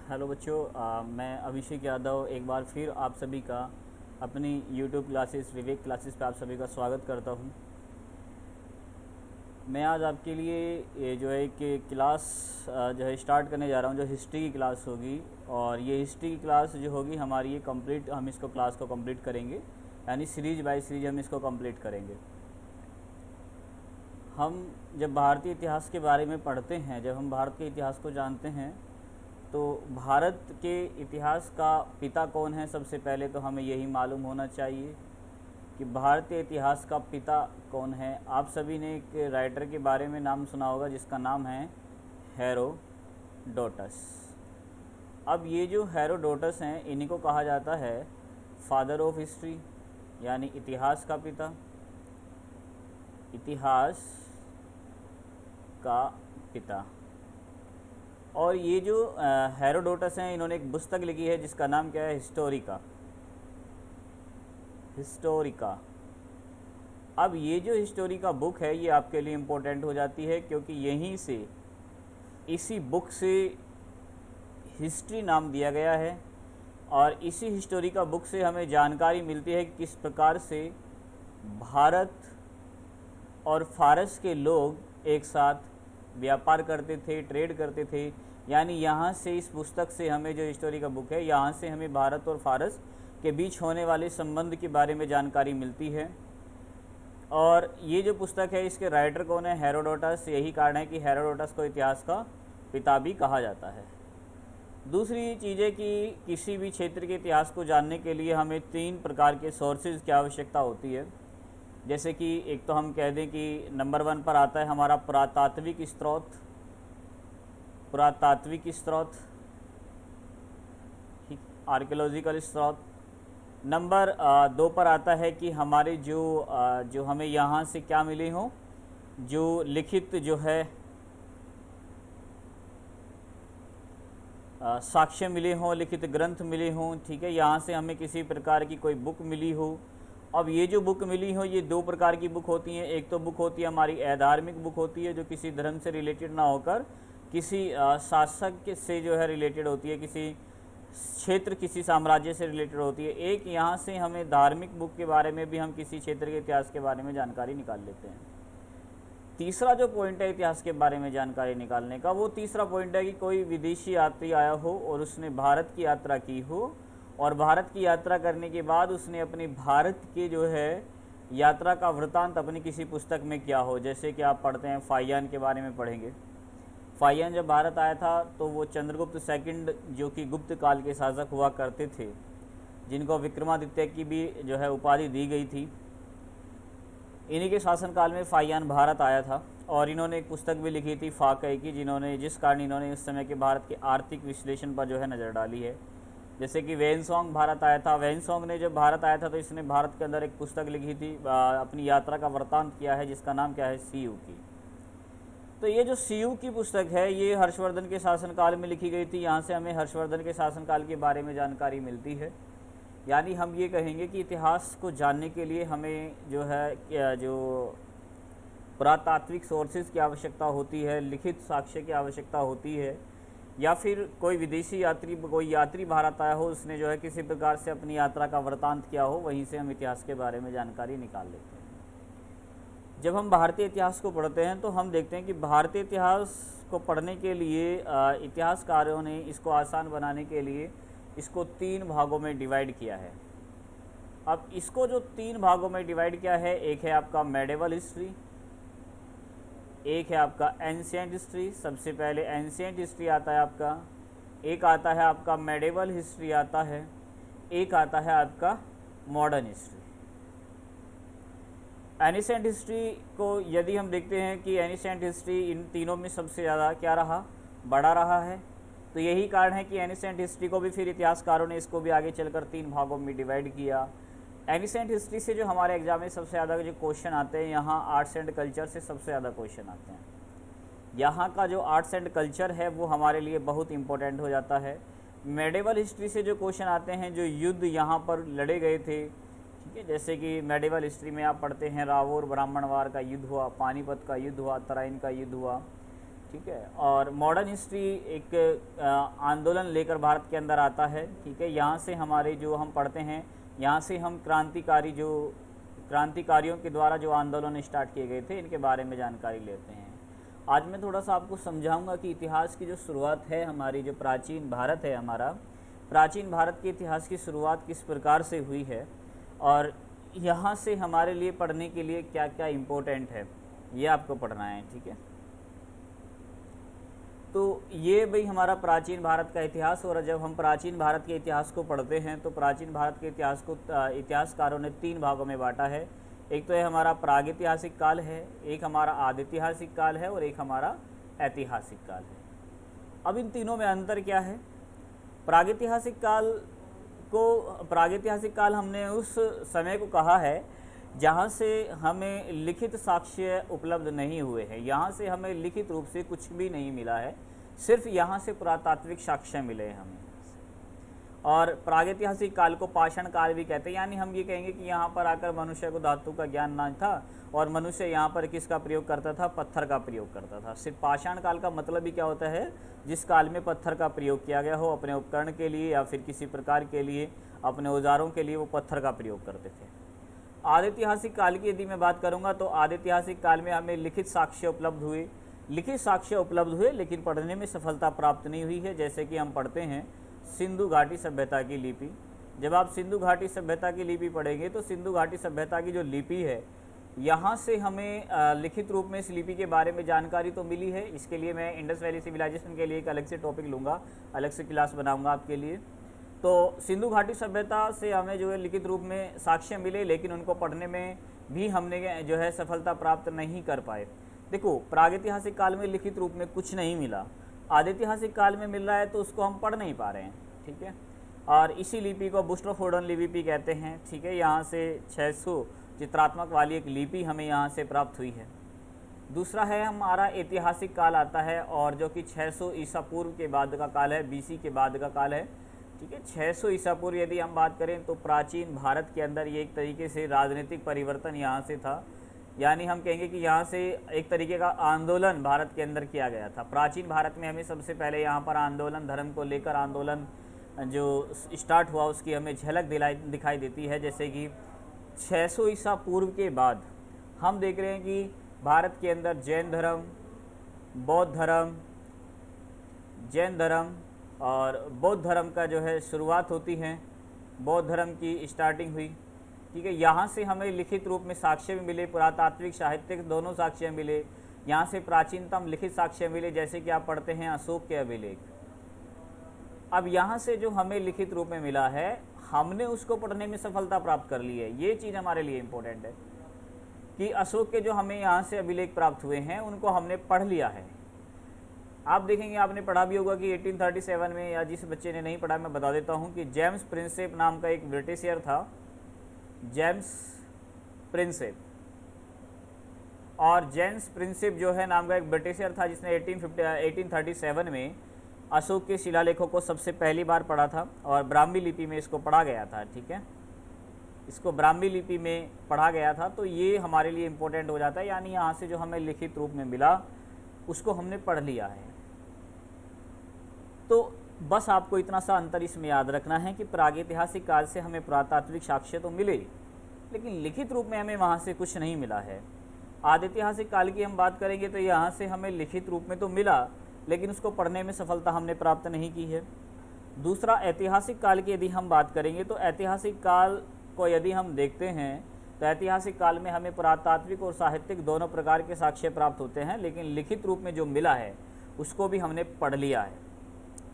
Hello बच्चों, मैं अभिषेक यादव एक बार फिर आप सभी का अपनी यूट्यूब क्लासेस विवेक क्लासेस पे आप सभी का स्वागत करता हूं। मैं आज आपके लिए ये जो है कि क्लास जो है स्टार्ट करने जा रहा हूं, जो हिस्ट्री की क्लास होगी। और ये हिस्ट्री की क्लास जो होगी हमारी ये कंप्लीट, हम इसको क्लास को कंप्लीट करेंगे, यानी सीरीज बाय सीरीज हम इसको कंप्लीट करेंगे। हम जब भारतीय इतिहास के बारे में पढ़ते हैं, जब हम भारत के इतिहास को जानते हैं, तो भारत के इतिहास का पिता कौन है, सबसे पहले तो हमें यही मालूम होना चाहिए कि भारतीय इतिहास का पिता कौन है। आप सभी ने एक राइटर के बारे में नाम सुना होगा जिसका नाम है हेरोडोटस। अब ये जो हेरोडोटस हैं, इन्हीं को कहा जाता है फादर ऑफ हिस्ट्री, यानी इतिहास का पिता, इतिहास का पिता। और ये जो हेरोडोटस हैं, इन्होंने एक पुस्तक लिखी है जिसका नाम क्या है, हिस्टोरिका। हिस्टोरिका। अब ये जो हिस्टोरिका बुक है ये आपके लिए इम्पोर्टेंट हो जाती है, क्योंकि यहीं से, इसी बुक से हिस्ट्री नाम दिया गया है। और इसी हिस्टोरिका बुक से हमें जानकारी मिलती है कि किस प्रकार से भारत और फारस के लोग एक साथ व्यापार करते थे, ट्रेड करते थे। यानी यहाँ से, इस पुस्तक से हमें, जो हिस्टोरी का बुक है, यहाँ से हमें भारत और फारस के बीच होने वाले संबंध के बारे में जानकारी मिलती है। और ये जो पुस्तक है, इसके राइटर कौन है, हेरोडोटस। यही कारण है कि हेरोडोटस को इतिहास का पिता भी कहा जाता है। दूसरी चीज़ है कि किसी भी क्षेत्र के इतिहास को जानने के लिए हमें 3 प्रकार के सोर्सेज की आवश्यकता होती है। जैसे कि एक तो हम कह दें कि नंबर 1 पर आता है हमारा पुरातात्विक स्रोत। पुरातात्विक स्रोत, आर्कियोलॉजिकल स्रोत। नंबर 2 पर आता है कि हमारे जो हमें यहाँ से क्या मिले हों, जो लिखित जो है साक्ष्य मिले हों, लिखित ग्रंथ मिले हों, ठीक है, यहाँ से हमें किसी प्रकार की कोई बुक मिली हो। अब ये जो बुक मिली हो, ये 2 प्रकार की बुक होती हैं। एक तो बुक होती है हमारी अधार्मिक बुक होती है, जो किसी धर्म से रिलेटेड ना होकर किसी शासक से जो है रिलेटेड होती है, किसी क्षेत्र, किसी साम्राज्य से रिलेटेड होती है। एक यहाँ से हमें धार्मिक बुक के बारे में भी हम किसी क्षेत्र के इतिहास के बारे में जानकारी निकाल लेते हैं। तीसरा जो पॉइंट है इतिहास के बारे में जानकारी निकालने का, वो तीसरा पॉइंट है कि कोई विदेशी यात्री आया हो और उसने भारत की यात्रा की हो, और भारत की यात्रा करने के बाद उसने अपने भारत के जो है यात्रा का वृतांत अपनी किसी पुस्तक में किया हो। जैसे कि आप पढ़ते हैं, फाहियान के बारे में पढ़ेंगे। फाहियान जब भारत आया था तो वो चंद्रगुप्त सेकंड, जो कि गुप्त काल के शासक हुआ करते थे, जिनको विक्रमादित्य की भी जो है उपाधि दी गई थी, इन्हीं के शासनकाल में फाहियान भारत आया था। और इन्होंने एक पुस्तक भी लिखी थी, फाकई की, जिस कारण इन्होंने इस समय के भारत के आर्थिक विश्लेषण पर जो है नज़र डाली है। जैसे कि वेनसोंग भारत आया था। वेनसोंग ने जब भारत आया था तो इसने भारत के अंदर एक पुस्तक लिखी थी, अपनी यात्रा का वृतांत किया है, जिसका नाम क्या है, सीयू की। तो ये जो सीयू की पुस्तक है, ये हर्षवर्धन के शासनकाल में लिखी गई थी। यहाँ से हमें हर्षवर्धन के शासनकाल के बारे में जानकारी मिलती है। यानी हम ये कहेंगे कि इतिहास को जानने के लिए हमें जो है, जो पुरातात्विक सोर्सेज की आवश्यकता होती है, लिखित साक्ष्य की आवश्यकता होती है, या फिर कोई विदेशी यात्री, कोई यात्री भारत आया हो, उसने जो है किसी प्रकार से अपनी यात्रा का वृतांत किया हो, वहीं से हम इतिहास के बारे में जानकारी निकाल लेते हैं। जब हम भारतीय इतिहास को पढ़ते हैं तो हम देखते हैं कि भारतीय इतिहास को पढ़ने के लिए इतिहासकारों ने इसको आसान बनाने के लिए इसको 3 भागों में डिवाइड किया है। अब इसको जो 3 भागों में डिवाइड किया है, एक है आपका मेडिवल हिस्ट्री, एक है आपका एंशिएंट हिस्ट्री। सबसे पहले एंशिएंट हिस्ट्री आता है आपका, एक आता है आपका मेडिवल हिस्ट्री आता है, एक आता है आपका मॉडर्न हिस्ट्री। एनिसेंट हिस्ट्री को यदि हम देखते हैं कि एनिसेंट हिस्ट्री इन तीनों में सबसे ज़्यादा क्या रहा, बड़ा रहा है, तो यही कारण है कि एनिसेंट हिस्ट्री को भी फिर इतिहासकारों ने इसको भी आगे चलकर 3 भागों में डिवाइड किया। एनिसेंट हिस्ट्री से जो हमारे एग्जाम में सबसे ज़्यादा जो क्वेश्चन आते हैं, यहाँ आर्ट्स एंड कल्चर से सबसे ज़्यादा क्वेश्चन आते हैं। यहाँ का जो आर्ट्स एंड कल्चर है वो हमारे लिए बहुत इंपॉर्टेंट हो जाता है। मेडिवल हिस्ट्री से जो क्वेश्चन आते हैं, जो युद्ध यहाँ पर लड़े गए थे, ठीक है, जैसे कि मेडिवल हिस्ट्री में आप पढ़ते हैं रावौर ब्राह्मणवार का युद्ध हुआ, पानीपत का युद्ध हुआ, तराइन का युद्ध हुआ, ठीक है। और मॉडर्न हिस्ट्री एक आंदोलन लेकर भारत के अंदर आता है, ठीक है। यहाँ से हमारे जो हम पढ़ते हैं, यहाँ से हम क्रांतिकारियों के द्वारा जो आंदोलन स्टार्ट किए गए थे इनके बारे में जानकारी लेते हैं। आज मैं थोड़ा सा आपको समझाऊंगा कि इतिहास की जो शुरुआत है हमारी, जो प्राचीन भारत है हमारा, प्राचीन भारत के इतिहास की शुरुआत किस प्रकार से हुई है और यहाँ से हमारे लिए पढ़ने के लिए क्या क्या इम्पोर्टेंट है ये आपको पढ़ना है, ठीक है। तो ये भाई हमारा प्राचीन भारत का इतिहास। और जब हम प्राचीन भारत के इतिहास को पढ़ते हैं तो प्राचीन भारत के इतिहास को इतिहासकारों ने 3 भागों में बांटा है। एक तो ये हमारा प्रागैतिहासिक काल है, एक हमारा आदिऐतिहासिक काल है और एक हमारा ऐतिहासिक काल है। अब इन तीनों में अंतर क्या है? प्रागैतिहासिक काल हमने उस समय को कहा है जहाँ से हमें लिखित साक्ष्य उपलब्ध नहीं हुए हैं, यहाँ से हमें लिखित रूप से कुछ भी नहीं मिला है, सिर्फ यहाँ से पुरातात्विक साक्ष्य मिले हैं हमें। और प्रागैतिहासिक काल को पाषाण काल भी कहते हैं, यानी हम ये कहेंगे कि यहाँ पर आकर मनुष्य को धातु का ज्ञान ना था और मनुष्य यहाँ पर किसका प्रयोग करता था? पत्थर का प्रयोग करता था। सिर्फ पाषाण काल का मतलब ही क्या होता है? जिस काल में पत्थर का प्रयोग किया गया हो, अपने उपकरण के लिए या फिर किसी प्रकार के लिए, अपने औजारों के लिए वो पत्थर का प्रयोग करते थे। आदिऐतिहासिक काल की यदि मैं बात करूँगा तो आदिऐतिहासिक काल में हमें लिखित साक्ष्य उपलब्ध हुए, लेकिन पढ़ने में सफलता प्राप्त नहीं हुई है। जैसे कि हम पढ़ते हैं सिंधु घाटी सभ्यता की लिपि। जब आप सिंधु घाटी सभ्यता की लिपि पढ़ेंगे तो सिंधु घाटी सभ्यता की जो लिपि है, यहाँ से हमें लिखित रूप में इस लिपि के बारे में जानकारी तो मिली है। इसके लिए मैं इंडस वैली सिविलाइजेशन के लिए एक अलग से टॉपिक लूँगा, अलग से क्लास बनाऊँगा आपके लिए। तो सिंधु घाटी सभ्यता से हमें जो है लिखित रूप में साक्ष्य मिले, लेकिन उनको पढ़ने में भी हमने जो है सफलता प्राप्त नहीं कर पाए। देखो, प्रागैतिहासिक काल में लिखित रूप में कुछ नहीं मिला, आदिऐतिहासिक काल में मिल रहा है तो उसको हम पढ़ नहीं पा रहे हैं, ठीक है। और इसी लिपि को बुस्टरफोर्डन लिपि कहते हैं, ठीक है। यहाँ से 600 चित्रात्मक वाली एक लिपि हमें यहाँ से प्राप्त हुई है। दूसरा है हमारा ऐतिहासिक काल आता है, और जो कि 600 ईसा पूर्व के बाद का काल है, BC के बाद का काल है, ठीक है। 600 ईसा पूर्व यदि हम बात करें तो प्राचीन भारत के अंदर ये एक तरीके से राजनीतिक परिवर्तन यहाँ से था, यानी हम कहेंगे कि यहाँ से एक तरीके का आंदोलन भारत के अंदर किया गया था। प्राचीन भारत में हमें सबसे पहले यहाँ पर आंदोलन, धर्म को लेकर आंदोलन जो स्टार्ट हुआ उसकी हमें झलक दिखाई देती है। जैसे कि 600 ईसा पूर्व के बाद हम देख रहे हैं कि भारत के अंदर जैन धर्म और बौद्ध धर्म का जो है शुरुआत होती है, बौद्ध धर्म की स्टार्टिंग हुई, ठीक है। यहाँ से हमें लिखित रूप में साक्ष्य भी मिले, पुरातात्विक साहित्यिक दोनों साक्ष्य मिले। यहाँ से प्राचीनतम लिखित साक्ष्य मिले, जैसे कि आप पढ़ते हैं अशोक के अभिलेख। अब यहाँ से जो हमें लिखित रूप में मिला है, हमने उसको पढ़ने में सफलता प्राप्त कर ली है। ये चीज़ हमारे लिए इम्पोर्टेंट है कि अशोक के जो हमें यहाँ से अभिलेख प्राप्त हुए हैं उनको हमने पढ़ लिया है। आप देखेंगे, आपने पढ़ा भी होगा कि 1837 में, या जिस बच्चे ने नहीं पढ़ा मैं बता देता हूँ कि जेम्स प्रिंसेप नाम का एक ब्रिटिशियर था, जेम्स प्रिंसेप जो है नाम का एक ब्रिटिशियर था, जिसने 1837 में अशोक के शिलालेखों को सबसे पहली बार पढ़ा था और ब्राह्मी लिपि में इसको पढ़ा गया था, ठीक है। इसको ब्राह्मी लिपि में पढ़ा गया था, तो ये हमारे लिए इम्पोर्टेंट हो जाता है, यानी यहाँ से जो हमें लिखित रूप में मिला उसको हमने पढ़ लिया है। तो बस आपको इतना सा अंतर इसमें याद रखना है कि प्रागैतिहासिक काल से हमें पुरातात्विक साक्ष्य तो मिले, लेकिन लिखित रूप में हमें वहाँ से कुछ नहीं मिला है। आदिऐतिहासिक काल की हम बात करेंगे तो यहाँ से हमें लिखित रूप में तो मिला, लेकिन उसको पढ़ने में सफलता हमने प्राप्त नहीं की है। दूसरा, ऐतिहासिक काल की यदि हम बात करेंगे तो ऐतिहासिक काल को यदि हम देखते हैं तो ऐतिहासिक काल में हमें पुरातात्विक और साहित्यिक दोनों प्रकार के साक्ष्य प्राप्त होते हैं, लेकिन लिखित रूप में जो मिला है उसको भी हमने पढ़ लिया है।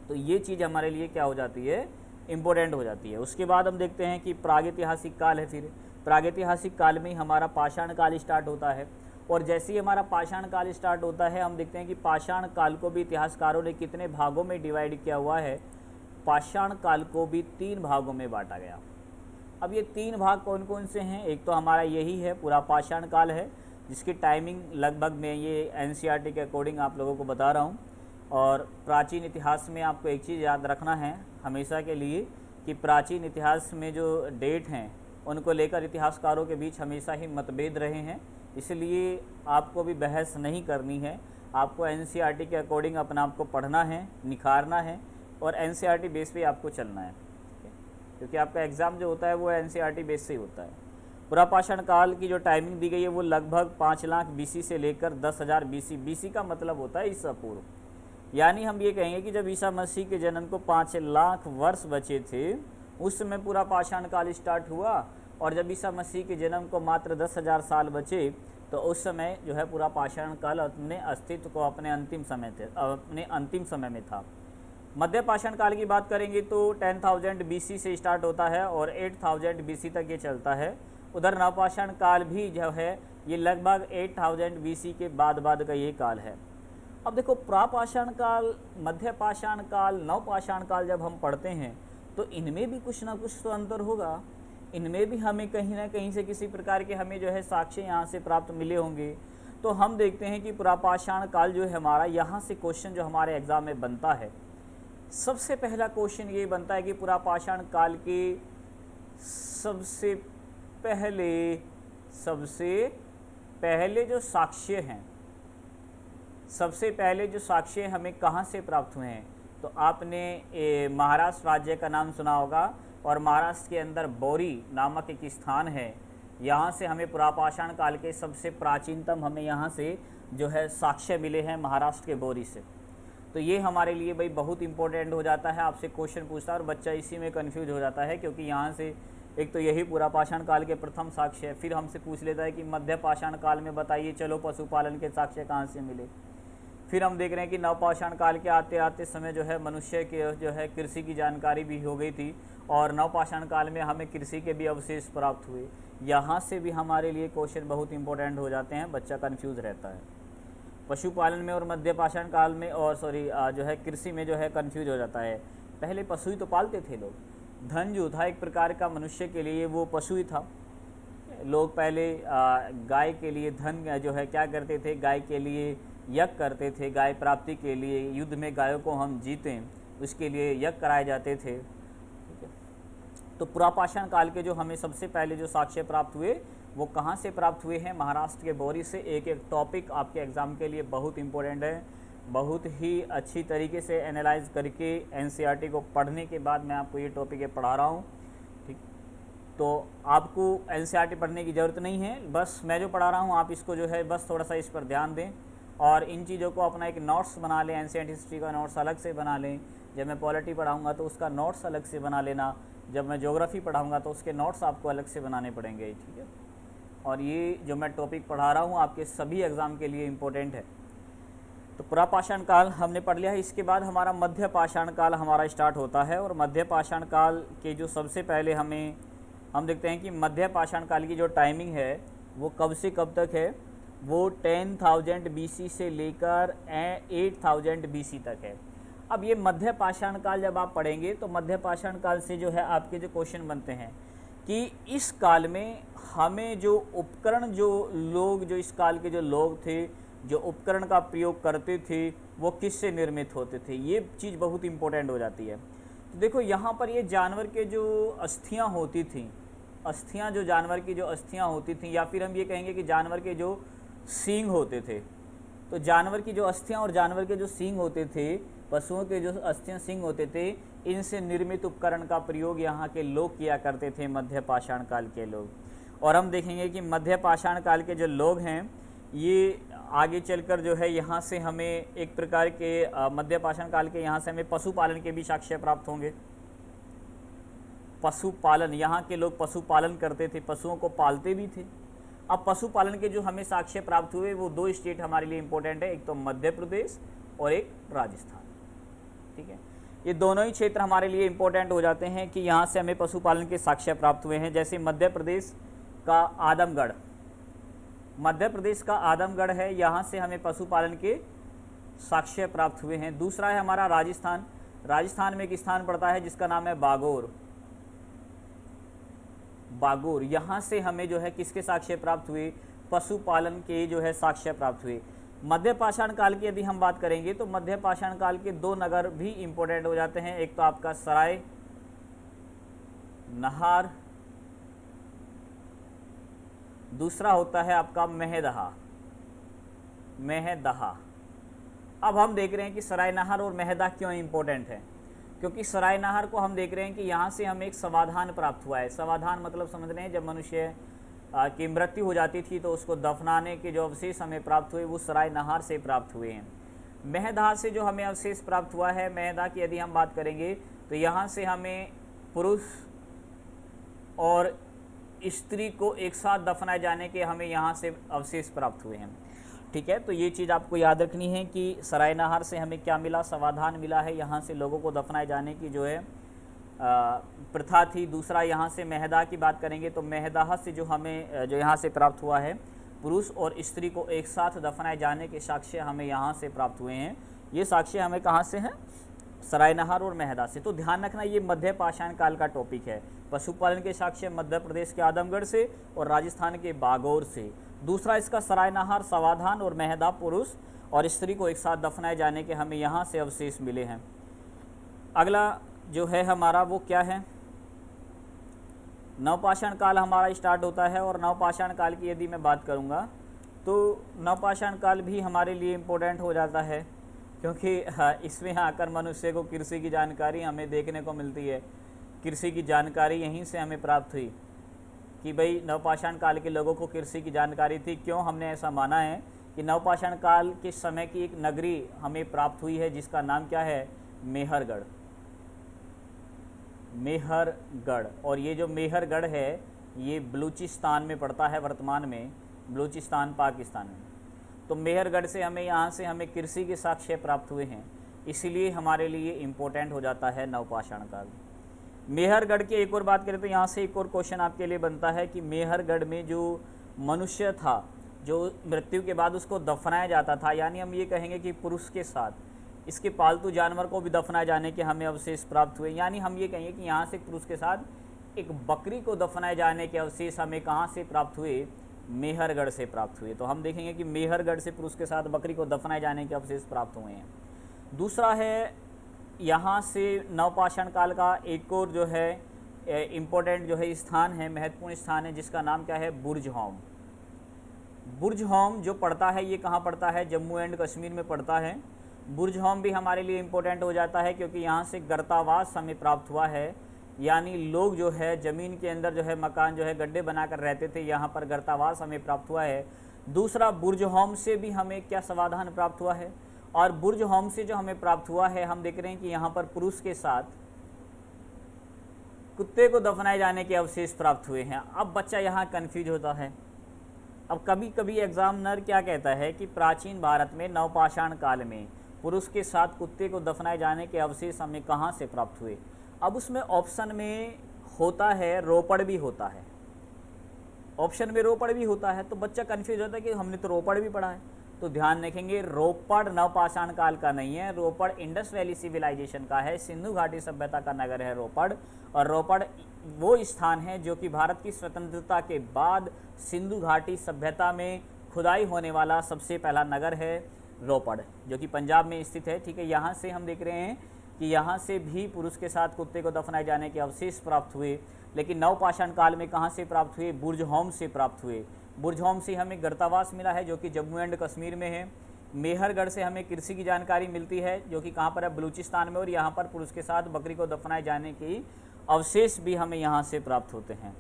तो ये चीज़ हमारे लिए क्या हो जाती है? इम्पोर्टेंट हो जाती है। उसके बाद हम देखते हैं कि प्रागैतिहासिक काल है। फिर प्रागैतिहासिक काल में ही हमारा पाषाण काल स्टार्ट होता है, और जैसे ही हमारा पाषाण काल स्टार्ट होता है हम देखते हैं कि पाषाण काल को भी इतिहासकारों ने कितने भागों में डिवाइड किया हुआ है। पाषाण काल को भी 3 भागों में बांटा गया। अब ये 3 भाग कौन कौन से हैं? एक तो हमारा यही है पूरा पाषाण काल है, जिसकी टाइमिंग लगभग मैं ये NCERT के अकॉर्डिंग आप लोगों को बता रहा हूँ। और प्राचीन इतिहास में आपको एक चीज़ याद रखना है हमेशा के लिए कि प्राचीन इतिहास में जो डेट हैं उनको लेकर इतिहासकारों के बीच हमेशा ही मतभेद रहे हैं, इसलिए आपको भी बहस नहीं करनी है। आपको एनसीईआरटी के अकॉर्डिंग अपना आपको पढ़ना है, निखारना है और एनसीईआरटी बेस पे आपको चलना है, क्योंकि आपका एग्ज़ाम जो होता है वो एनसीईआरटी बेस से ही होता है। पुरापाषाण काल की जो टाइमिंग दी गई है वो लगभग 5 लाख बीसी से लेकर 10,000 बीसी। बीसी का मतलब होता है ईसा पूर्व, यानी हम ये कहेंगे कि जब ईसा मसीह के जन्म को 5 लाख वर्ष बचे थे उस समय पुरापाषाण काल स्टार्ट हुआ, और जब ईसा मसीह के जन्म को मात्र 10,000 साल बचे तो उस समय जो है पुरापाषाण काल अपने अस्तित्व को अपने अंतिम समय में था। मध्य पाषाण काल की बात करेंगे तो 10,000 बीसी से स्टार्ट होता है और 8,000 बीसी तक ये चलता है। उधर नवपाषाण काल भी जो है ये लगभग 8,000 बीसी के बाद का ये काल है। अब देखो प्रापाषाण काल, मध्य पाषाण काल, नवपाषाण काल जब हम पढ़ते हैं तो इनमें भी कुछ ना कुछ तो अंतर होगा, इनमें भी हमें कहीं ना कहीं से किसी प्रकार के हमें जो है साक्ष्य यहाँ से प्राप्त मिले होंगे। तो हम देखते हैं कि प्रापाषाण काल जो है हमारा, यहाँ से क्वेश्चन जो हमारे एग्जाम में बनता है, सबसे पहला क्वेश्चन ये बनता है कि पुरापाषाण काल के सबसे पहले जो साक्ष्य हैं, सबसे पहले जो साक्ष्य हमें कहाँ से प्राप्त हुए हैं? तो आपने महाराष्ट्र राज्य का नाम सुना होगा, और महाराष्ट्र के अंदर बोरी नामक एक स्थान है, यहाँ से हमें पुरापाषाण काल के सबसे प्राचीनतम हमें यहाँ से जो है साक्ष्य मिले हैं महाराष्ट्र के बोरी से। तो ये हमारे लिए भाई बहुत इंपॉर्टेंट हो जाता है, आपसे क्वेश्चन पूछता है और बच्चा इसी में कंफ्यूज हो जाता है, क्योंकि यहाँ से एक तो यही पुरापाषाण काल के प्रथम साक्ष्य है, फिर हमसे पूछ लेता है कि मध्य पाषाण काल में बताइए चलो पशुपालन के साक्ष्य कहाँ से मिले। फिर हम देख रहे हैं कि नवपाषाण काल के आते आते समय जो है मनुष्य के जो है कृषि की जानकारी भी हो गई थी, और नवपाषाण काल में हमें कृषि के भी अवशेष प्राप्त हुए। यहाँ से भी हमारे लिए क्वेश्चन बहुत इंपॉर्टेंट हो जाते हैं, बच्चा कंफ्यूज रहता है। पशुपालन में और मध्य पाषाण काल में और जो है कृषि में जो है कंफ्यूज हो जाता है। पहले पशु ही तो पालते थे लोग, धन जो था एक प्रकार का मनुष्य के लिए वो पशु ही था। लोग पहले गाय के लिए धन जो है क्या करते थे, गाय के लिए यज्ञ करते थे, गाय प्राप्ति के लिए, युद्ध में गायों को हम जीतें उसके लिए यज्ञ कराए जाते थे। ठीक है, तो पुरापाषाण काल के जो हमें सबसे पहले जो साक्ष्य प्राप्त हुए वो कहाँ से प्राप्त हुए हैं? महाराष्ट्र के बोरी से। एक एक टॉपिक आपके एग्ज़ाम के लिए बहुत इंपॉर्टेंट है, बहुत ही अच्छी तरीके से एनालाइज करके एनसीईआरटी को पढ़ने के बाद मैं आपको ये टॉपिक पढ़ा रहा हूँ। ठीक, तो आपको एनसीईआरटी पढ़ने की ज़रूरत नहीं है, बस मैं जो पढ़ा रहा हूँ आप इसको जो है बस थोड़ा सा इस पर ध्यान दें और इन चीज़ों को अपना एक नोट्स बना लें। एंशिएंट हिस्ट्री का नोट्स अलग से बना लें, जब मैं पॉलिटी पढ़ाऊँगा तो उसका नोट्स अलग से बना लेना, जब मैं ज्योग्राफी पढ़ाऊँगा तो उसके नोट्स आपको अलग से बनाने पड़ेंगे। ठीक है, और ये जो मैं टॉपिक पढ़ा रहा हूँ आपके सभी एग्ज़ाम के लिए इम्पोर्टेंट है। तो पुरापाषाण काल हमने पढ़ लिया है। इसके बाद हमारा मध्य पाषाण काल हमारा स्टार्ट होता है, और मध्य पाषाण काल के जो सबसे पहले हम देखते हैं कि मध्य पाषाण काल की जो टाइमिंग है वो कब से कब तक है, वो 10,000 बीसी से लेकर 8,000 बीसी तक है। अब ये मध्य पाषाण काल जब आप पढ़ेंगे तो मध्य पाषाण काल से जो है आपके जो क्वेश्चन बनते हैं कि इस काल में हमें जो उपकरण, जो लोग, जो इस काल के जो लोग थे जो उपकरण का प्रयोग करते थे वो किससे निर्मित होते थे, ये चीज़ बहुत इंपॉर्टेंट हो जाती है। तो देखो यहाँ पर ये जानवर के जो अस्थियाँ होती थी, अस्थियाँ जो जानवर की जो अस्थियाँ होती थी, या फिर हम ये कहेंगे कि जानवर के जो सींग होते थे, तो जानवर की जो अस्थियाँ और जानवर के जो सींग होते थे, पशुओं के जो अस्थियाँ सींग होते थे, इनसे निर्मित उपकरण का प्रयोग यहाँ के लोग किया करते थे, मध्य पाषाण काल के लोग। और हम देखेंगे कि मध्य पाषाण काल के जो लोग हैं ये आगे चलकर जो है यहाँ से हमें एक प्रकार के मध्य पाषाण काल के यहाँ से हमें पशुपालन के भी साक्ष्य प्राप्त होंगे। पशुपालन, यहाँ के लोग पशुपालन करते थे, पशुओं को पालते भी थे। अब पशुपालन के जो हमें साक्ष्य प्राप्त हुए वो दो स्टेट हमारे लिए इम्पोर्टेंट है, एक तो मध्य प्रदेश और एक राजस्थान। ठीक है, ये दोनों ही क्षेत्र हमारे लिए इम्पोर्टेंट हो जाते हैं कि यहाँ से हमें पशुपालन के साक्ष्य प्राप्त हुए हैं। जैसे मध्य प्रदेश का आदमगढ़, मध्य प्रदेश का आदमगढ़ है, यहाँ से हमें पशुपालन के साक्ष्य प्राप्त हुए हैं। दूसरा है हमारा राजस्थान, राजस्थान में एक स्थान पड़ता है जिसका नाम है बागोर। बागोर, यहाँ से हमें जो है किसके साक्ष्य प्राप्त हुए, पशुपालन के जो है साक्ष्य प्राप्त हुए। मध्य पाषाण काल की यदि हम बात करेंगे तो मध्य पाषाण काल के दो नगर भी इंपॉर्टेंट हो जाते हैं, एक तो आपका सराय नहार, दूसरा होता है आपका महदहा। महदहा, अब हम देख रहे हैं कि सरायनहर और मेहदा क्यों इम्पोर्टेंट है, क्योंकि सरायनहर को हम देख रहे हैं कि यहाँ से हमें एक समाधान प्राप्त हुआ है। समाधान मतलब समझ रहे हैं, जब मनुष्य की मृत्यु हो जाती थी तो उसको दफनाने के जो अवशेष हमें प्राप्त हुए वो सरायनहर से प्राप्त हुए हैं। मेहदा से जो हमें अवशेष प्राप्त हुआ है, मेहदा की यदि हम बात करेंगे तो यहाँ से हमें पुरुष और स्त्री को एक साथ दफनाए जाने के हमें यहाँ से अवशेष प्राप्त हुए हैं। ठीक है, तो ये चीज़ आपको याद रखनी है कि सरायनहर से हमें क्या मिला, समाधान मिला है, यहाँ से लोगों को दफनाए जाने की जो है प्रथा थी। दूसरा, यहाँ से मेहदा की बात करेंगे तो मेहदा से जो हमें जो यहाँ से प्राप्त हुआ है, पुरुष और स्त्री को एक साथ दफनाए जाने के साक्ष्य हमें यहाँ से प्राप्त हुए हैं। ये साक्ष्य हमें कहाँ से हैं, सरायनहर और मेहदा से। तो ध्यान रखना, ये मध्य पाषाण काल का टॉपिक है। पशुपालन के साक्ष्य मध्य प्रदेश के आदमगढ़ से और राजस्थान के बागौर से। दूसरा इसका सरायनहर, समाधान और मेहदा पुरुष और स्त्री को एक साथ दफनाए जाने के हमें यहाँ से अवशेष मिले हैं। अगला जो है हमारा वो क्या है, नवपाषाण काल हमारा स्टार्ट होता है। और नवपाषाण काल की यदि मैं बात करूँगा तो नवपाषाण काल भी हमारे लिए इम्पोर्टेंट हो जाता है, क्योंकि इसमें आकर मनुष्य को कृषि की जानकारी हमें देखने को मिलती है। कृषि की जानकारी यहीं से हमें प्राप्त हुई कि भाई नवपाषाण काल के लोगों को कृषि की जानकारी थी। क्यों हमने ऐसा माना है कि नवपाषाण काल के समय की एक नगरी हमें प्राप्त हुई है जिसका नाम क्या है, मेहरगढ़। मेहरगढ़, और ये जो मेहरगढ़ है ये बलूचिस्तान में पड़ता है, वर्तमान में बलूचिस्तान पाकिस्तान में। तो मेहरगढ़ से हमें यहाँ से हमें कृषि के साक्ष्य प्राप्त हुए हैं, इसलिए हमारे लिए इम्पोर्टेंट हो जाता है नवपाषाण काल। मेहरगढ़ की एक और बात करें तो यहाँ से एक और क्वेश्चन आपके लिए बनता है कि मेहरगढ़ में जो मनुष्य था, जो मृत्यु के बाद उसको दफनाया जाता था, यानी हम ये कहेंगे कि पुरुष के साथ इसके पालतू जानवर को भी दफनाए जाने के हमें अवशेष प्राप्त हुए। यानी हम ये कहेंगे कि यहाँ से पुरुष के साथ एक बकरी को दफनाए जाने के अवशेष हमें कहाँ से प्राप्त हुए, मेहरगढ़ से प्राप्त हुए। तो हम देखेंगे कि मेहरगढ़ से पुरुष के साथ बकरी को दफनाए जाने के अवशेष प्राप्त हुए हैं। दूसरा है, यहाँ से नवपाषाण काल का एक और जो है इम्पोर्टेंट जो है स्थान है, महत्वपूर्ण स्थान है, जिसका नाम क्या है, बुर्जहोम। बुर्जहोम जो पड़ता है ये कहाँ पड़ता है, जम्मू एंड कश्मीर में पड़ता है। बुर्जहोम भी हमारे लिए इम्पोर्टेंट हो जाता है क्योंकि यहाँ से गर्तावास हमें प्राप्त हुआ है, यानी लोग जो है ज़मीन के अंदर जो है मकान जो है गड्ढे बनाकर रहते थे, यहाँ पर गर्तावास हमें प्राप्त हुआ है। दूसरा, बुर्जहोम से भी हमें क्या समाधान प्राप्त हुआ है, और बुर्जहोम से जो हमें प्राप्त हुआ है, हम देख रहे हैं कि यहाँ पर पुरुष के साथ कुत्ते को दफनाए जाने के अवशेष प्राप्त हुए हैं। अब बच्चा यहाँ कन्फ्यूज होता है। अब कभी कभी एग्जामिनर क्या कहता है कि प्राचीन भारत में नवपाषाण काल में पुरुष के साथ कुत्ते को दफनाए जाने के अवशेष हमें कहाँ से प्राप्त हुए। अब उसमें ऑप्शन में होता है रोपड़ भी होता है, ऑप्शन में रोपड़ भी होता है, तो बच्चा कन्फ्यूज होता है कि हमने तो रोपड़ भी पढ़ा है। तो ध्यान रखेंगे, रोपड़ नवपाषाण काल का नहीं है, रोपड़ इंडस वैली सिविलाइजेशन का है, सिंधु घाटी सभ्यता का नगर है रोपड़। और रोपड़ वो स्थान है जो कि भारत की स्वतंत्रता के बाद सिंधु घाटी सभ्यता में खुदाई होने वाला सबसे पहला नगर है रोपड़, जो कि पंजाब में स्थित है। ठीक है, यहाँ से हम देख रहे हैं कि यहाँ से भी पुरुष के साथ कुत्ते को दफनाए जाने के अवशेष प्राप्त हुए, लेकिन नवपाषाण काल में कहाँ से प्राप्त हुए, बुर्जहोम से प्राप्त हुए। बुर्जहोम से हमें गर्तावास मिला है जो कि जम्मू एंड कश्मीर में है। मेहरगढ़ से हमें कृषि की जानकारी मिलती है जो कि कहाँ पर है, बलूचिस्तान में, और यहाँ पर पुरुष के साथ बकरी को दफनाए जाने की अवशेष भी हमें यहाँ से प्राप्त होते हैं।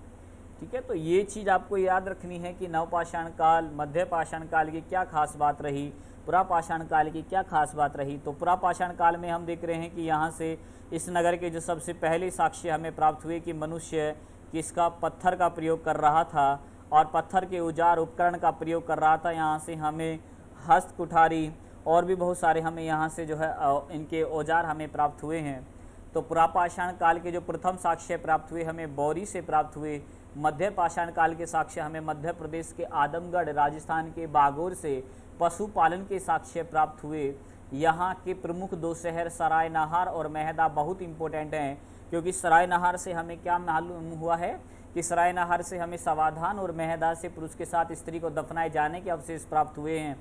ठीक है, तो ये चीज़ आपको याद रखनी है कि नवपाषाण काल, मध्य पाषाण काल की क्या खास बात रही, पुरापाषाण काल की क्या खास बात रही। तो पुरापाषाण काल में हम देख रहे हैं कि यहाँ से इस नगर के जो सबसे पहले साक्ष्य हमें प्राप्त हुए कि मनुष्य किसका, पत्थर का प्रयोग कर रहा था और पत्थर के औजार उपकरण का प्रयोग कर रहा था। यहाँ से हमें हस्त कुठारी और भी बहुत सारे हमें यहाँ से जो है इनके औजार हमें प्राप्त हुए हैं। तो पुरापाषाण काल के जो प्रथम साक्ष्य प्राप्त हुए हमें बौरी से प्राप्त हुए। मध्य पाषाण काल के साक्ष्य हमें मध्य प्रदेश के आदमगढ़, राजस्थान के बागौर से पशुपालन के साक्ष्य प्राप्त हुए। यहाँ के प्रमुख दो शहर सरायनहर और मेहदा बहुत इंपॉर्टेंट हैं, क्योंकि सरायनहर से हमें क्या मालूम हुआ है कि सरायनहर से हमें समाधान और मेहदा से पुरुष के साथ स्त्री को दफनाए जाने के अवशेष प्राप्त हुए हैं।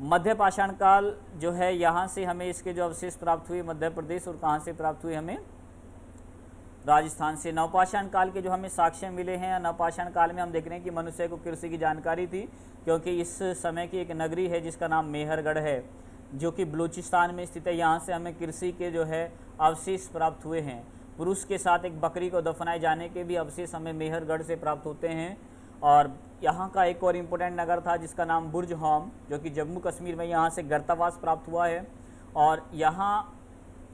मध्य पाषाण काल जो है यहाँ से हमें इसके जो अवशेष प्राप्त हुए मध्य प्रदेश, और कहाँ से प्राप्त हुए, हमें राजस्थान से। नवपाषाण काल के जो हमें साक्ष्य मिले हैं, नवपाषाण काल में हम देख रहे हैं कि मनुष्य को कृषि की जानकारी थी, क्योंकि इस समय की एक नगरी है जिसका नाम मेहरगढ़ है। जो कि बलूचिस्तान में स्थित है। यहाँ से हमें कृषि के जो है अवशेष प्राप्त हुए हैं। पुरुष के साथ एक बकरी को दफनाए जाने के भी अवशेष हमें मेहरगढ़ से प्राप्त होते हैं। और यहाँ का एक और इम्पोर्टेंट नगर था जिसका नाम बुर्ज होम, जो कि जम्मू कश्मीर में, यहाँ से गर्तावास प्राप्त हुआ है। और यहाँ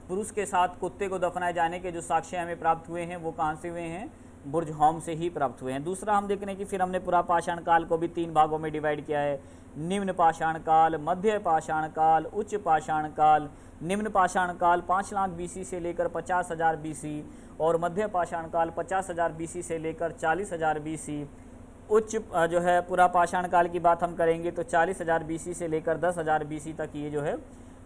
पुरुष के साथ कुत्ते को दफनाए जाने के जो साक्ष्य हमें प्राप्त हुए हैं वो कहाँ से हुए हैं? बुर्ज होम से ही प्राप्त हुए हैं। दूसरा हम देख रहे हैं कि फिर हमने पूरा पाषाण काल को भी 3 भागों में डिवाइड किया है। निम्न पाषाण काल, मध्य पाषाण काल, उच्च पाषाण काल। निम्न पाषाण काल 5 लाख BC से लेकर 50,000 BC और मध्य पाषाण काल 50,000 BC से लेकर 40,000 BC। उच्च जो है पूरा पाषाण काल की बात हम करेंगे तो 40,000 BC से लेकर 10,000 BC तक ये जो है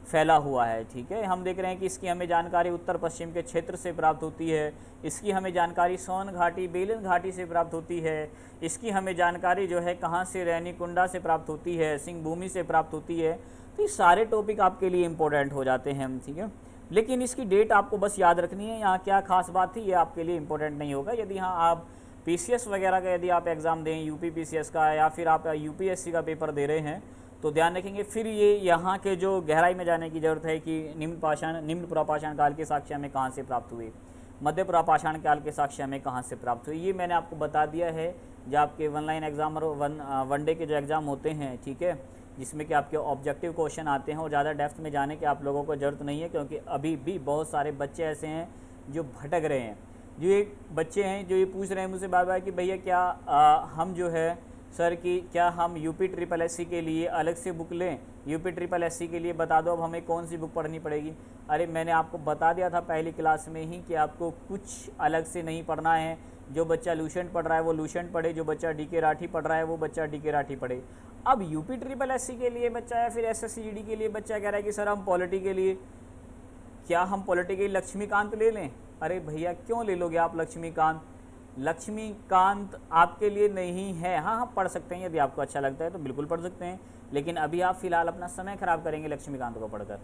फैला हुआ है। ठीक है, हम देख रहे हैं कि इसकी हमें जानकारी उत्तर पश्चिम के क्षेत्र से प्राप्त होती है। इसकी हमें जानकारी सोन घाटी, बेलन घाटी से प्राप्त होती है। इसकी हमें जानकारी जो है कहाँ से? रेनीकुंडा से प्राप्त होती है, सिंह भूमि से प्राप्त होती है। तो ये सारे टॉपिक आपके लिए इंपॉर्टेंट हो जाते हैं। ठीक है, लेकिन इसकी डेट आपको बस याद रखनी है। यहाँ क्या खास बात थी ये आपके लिए इंपॉर्टेंट नहीं होगा। यदि हाँ आप PCS वगैरह का यदि आप एग्ज़ाम दें, UP PCS का, या फिर आप UPSC का पेपर दे रहे हैं, तो ध्यान रखेंगे फिर ये यहाँ के जो गहराई में जाने की ज़रूरत है कि निम्न पुरापाषाण काल के साक्ष्य हमें कहाँ से प्राप्त हुए, मध्य पुरापाषाण काल के साक्ष्य हमें कहाँ से प्राप्त हुए। ये मैंने आपको बता दिया है। जो आपके ऑनलाइन एग्जाम और वन डे के जो एग्ज़ाम होते हैं, ठीक है, जिसमें कि आपके ऑब्जेक्टिव क्वेश्चन आते हैं और ज़्यादा डेप्थ में जाने की आप लोगों को ज़रूरत नहीं है, क्योंकि अभी भी बहुत सारे बच्चे ऐसे हैं जो भटक रहे हैं। जो एक बच्चे हैं जो ये पूछ रहे हैं मुझसे बार बार कि भैया क्या हम जो है सर कि क्या हम UPSSC के लिए अलग से बुक लें? UPSSC के लिए बता दो अब हमें कौन सी बुक पढ़नी पड़ेगी। अरे मैंने आपको बता दिया था पहली क्लास में ही कि आपको कुछ अलग से नहीं पढ़ना है। जो बच्चा लूसेंट पढ़ रहा है वो लूसेंट पढ़े, जो बच्चा DK राठी पढ़ रहा है वो बच्चा DK राठी पढ़े। अब UPSSC के लिए बच्चा या फिर SSCGD के लिए बच्चा कह रहा है कि सर हम पॉलिटी के लिए, क्या हम पॉलिटी के लिए लक्ष्मीकांत ले लें? अरे भैया क्यों ले लोगे आप लक्ष्मीकांत? लक्ष्मीकांत आपके लिए नहीं है। हाँ हाँ पढ़ सकते हैं, यदि आपको अच्छा लगता है तो बिल्कुल पढ़ सकते हैं, लेकिन अभी आप फिलहाल अपना समय खराब करेंगे लक्ष्मीकांत को पढ़कर।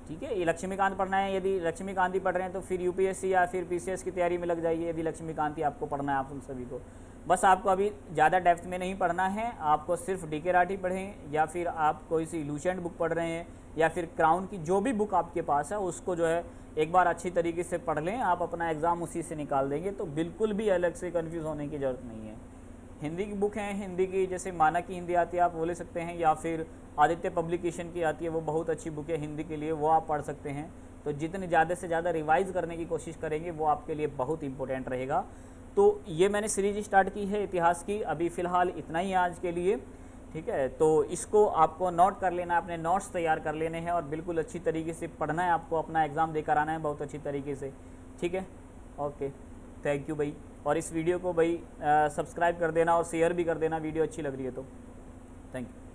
ठीक है, ये लक्ष्मीकांत पढ़ना है, यदि लक्ष्मीकांत ही पढ़ रहे हैं तो फिर UPSC या फिर PCS की तैयारी में लग जाइए। यदि लक्ष्मीकांत ही आपको पढ़ना है, आप उन सभी को, बस आपको अभी ज़्यादा डेप्थ में नहीं पढ़ना है। आपको सिर्फ DK राठी पढ़ें, या फिर आप कोई सी लूसेंट बुक पढ़ रहे हैं, या फिर क्राउन की जो भी बुक आपके पास है उसको जो है एक बार अच्छी तरीके से पढ़ लें। आप अपना एग्ज़ाम उसी से निकाल देंगे, तो बिल्कुल भी अलग से कंफ्यूज होने की ज़रूरत नहीं है। हिंदी की बुक हैं, हिंदी की जैसे माना की हिंदी आती है आप वो ले सकते हैं, या फिर आदित्य पब्लिकेशन की आती है, वो बहुत अच्छी बुक है हिंदी के लिए, वो आप पढ़ सकते हैं। तो जितने ज़्यादा से ज़्यादा रिवाइज़ करने की कोशिश करेंगे वो आपके लिए बहुत इंपॉर्टेंट रहेगा। तो ये मैंने सीरीज स्टार्ट की है इतिहास की, अभी फ़िलहाल इतना ही आज के लिए। ठीक है, तो इसको आपको नोट कर लेना है, अपने नोट्स तैयार कर लेने हैं और बिल्कुल अच्छी तरीके से पढ़ना है आपको, अपना एग्ज़ाम देकर आना है बहुत अच्छी तरीके से। ठीक है, ओके, थैंक यू भाई। और इस वीडियो को भाई सब्सक्राइब कर देना और शेयर भी कर देना, वीडियो अच्छी लग रही है तो। Thank you.